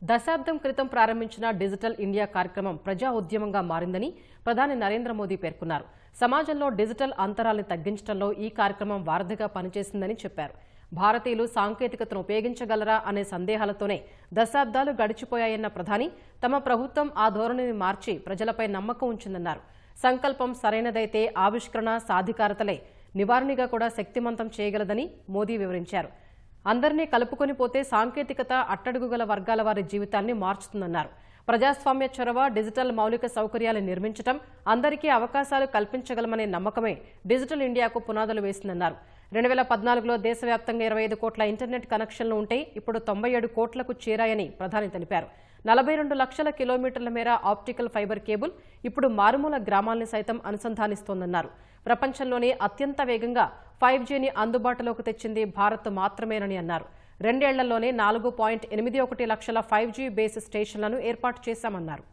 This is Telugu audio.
దశాబ్దం క్రితం ప్రారంభించిన డిజిటల్ ఇండియా కార్యక్రమం ప్రజా ఉద్యమంగా మారిందని ప్రధాని నరేంద్ర మోదీ పేర్కొన్నారు. సమాజంలో డిజిటల్ అంతరాల్ని తగ్గించడంలో ఈ కార్యక్రమం వారధిగా పనిచేసిందని చెప్పారు. భారతీయులు సాంకేతికతను ఉపయోగించగలరా అనే సందేహాలతోనే దశాబ్దాలు గడిచిపోయాయన్న ప్రధాని తమ ప్రభుత్వం ఆ ధోరణిని మార్చి ప్రజలపై నమ్మకం ఉంచిందన్నారు. సంకల్పం సరైనదైతే ఆవిష్కరణ సాధికారతలే నివారణగా కూడా శక్తిమంతం చేయగలదని మోదీ వివరించారు. అందరినీ కలుపుకొని పోతే సాంకేతికత అట్టడుగుగల వర్గాల వారి జీవితాన్ని మార్చుతుందన్నారు. ప్రజాస్వామ్య చొరవ, డిజిటల్ మౌలిక సౌకర్యాలు నిర్మించడం, అందరికీ అవకాశాలు కల్పించగలమనే నమ్మకమే డిజిటల్ ఇండియాకు పునాదులు వేసిందన్నారు. 2014లో దేశవ్యాప్తంగా 25 కోట్ల ఇంటర్నెట్ కనెక్షన్లు ఉంటే ఇప్పుడు 97 కోట్లకు చేరాయని ప్రధాని తెలిపారు. 42 లక్షల కిలోమీటర్ల మేర ఆప్టికల్ ఫైబర్ కేబుల్ ఇప్పుడు మారుమూల గ్రామాల్ని సైతం అనుసంధానిస్తోందన్నారు. ప్రపంచంలోనే అత్యంత వేగంగా 5Gని అందుబాటులోకి తెచ్చింది భారత్ మాత్రమేనని అన్నారు. 2 ఏళ్లలోనే 4.81 లక్షల 5G బేస్ స్టేషన్లను ఏర్పాటు చేశామన్నారు.